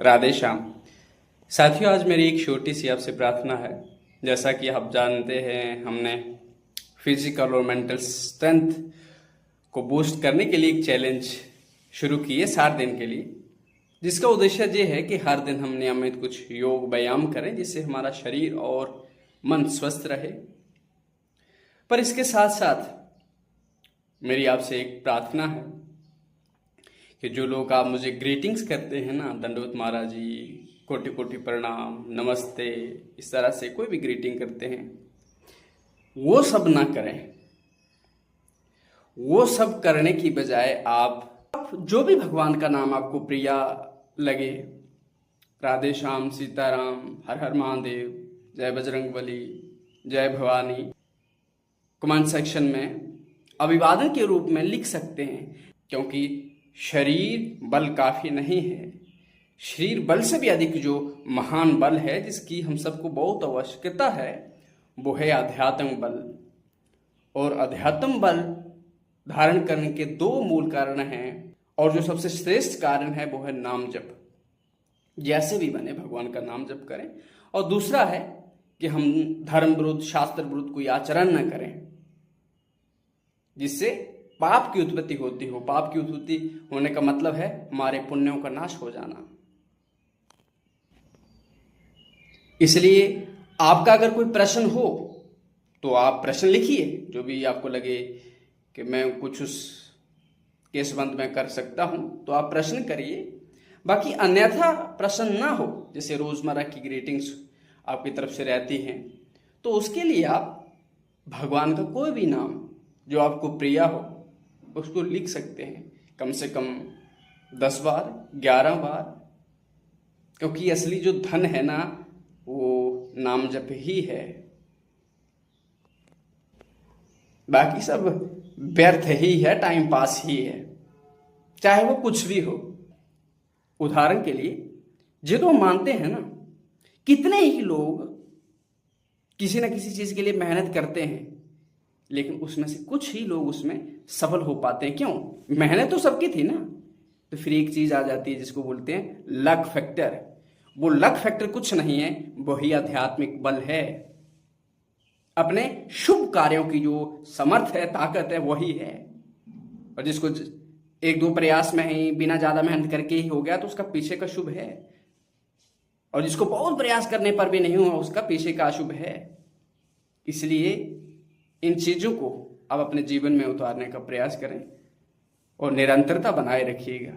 राधे श्याम। साथियों, आज मेरी एक छोटी सी आपसे प्रार्थना है। जैसा कि आप जानते हैं, हमने फिजिकल और मेंटल स्ट्रेंथ को बूस्ट करने के लिए एक चैलेंज शुरू की है 7 दिन के लिए, जिसका उद्देश्य ये है कि हर दिन हम नियमित कुछ योग व्यायाम करें जिससे हमारा शरीर और मन स्वस्थ रहे। पर इसके साथ साथ मेरी आपसे एक प्रार्थना है कि जो लोग आप मुझे ग्रीटिंग्स करते हैं ना, दंडवत महाराज जी, कोटि कोटि प्रणाम, नमस्ते, इस तरह से कोई भी ग्रीटिंग करते हैं, वो सब ना करें। वो सब करने की बजाय आप जो भी भगवान का नाम आपको प्रिय लगे, राधे श्याम, सीताराम, हर हर महादेव, जय बजरंगबली, जय भवानी, कमेंट सेक्शन में अभिवादन के रूप में लिख सकते हैं। क्योंकि शरीर बल काफी नहीं है, शरीर बल से भी अधिक जो महान बल है जिसकी हम सबको बहुत आवश्यकता है, वो है अध्यात्म बल। और अध्यात्म बल धारण करने के 2 मूल कारण हैं, और जो सबसे श्रेष्ठ कारण है वो है नाम जप। जैसे भी बने भगवान का नाम जप करें। और दूसरा है कि हम धर्म विरुद्ध, शास्त्र विरुद्ध कोई आचरण न करें जिससे पाप की उत्पत्ति होती हो। पाप की उत्पत्ति होने का मतलब है हमारे पुण्यों का नाश हो जाना। इसलिए आपका अगर कोई प्रश्न हो तो आप प्रश्न लिखिए, जो भी आपको लगे कि मैं कुछ उस के संबंध में कर सकता हूं तो आप प्रश्न करिए। बाकी अन्यथा प्रश्न ना हो, जैसे रोजमर्रा की ग्रीटिंग्स आपकी तरफ से रहती हैं, तो उसके लिए आप भगवान का कोई भी नाम जो आपको प्रिय हो उसको लिख सकते हैं, कम से कम 10 बार, 11 बार। क्योंकि असली जो धन है ना, वो नाम जप ही है। बाकी सब व्यर्थ ही है, टाइम पास ही है, चाहे वो कुछ भी हो। उदाहरण के लिए, जो मानते हैं ना, कितने ही लोग किसी ना किसी चीज के लिए मेहनत करते हैं, लेकिन उसमें से कुछ ही लोग उसमें सफल हो पाते हैं। क्यों? मेहनत तो सबकी थी ना। तो फिर एक चीज आ जाती है जिसको बोलते हैं लक फैक्टर। वो लक फैक्टर कुछ नहीं है, वही आध्यात्मिक बल है। अपने शुभ कार्यों की जो समर्थ है, ताकत है, वही है। और जिसको 1-2 प्रयास में ही बिना ज्यादा मेहनत करके ही हो गया तो उसका पीछे का शुभ है। और जिसको बहुत प्रयास करने पर भी नहीं हुआ, उसका पीछे का अशुभ है। इसलिए इन चीजों को आप अपने जीवन में उतारने का प्रयास करें और निरंतरता बनाए रखिएगा।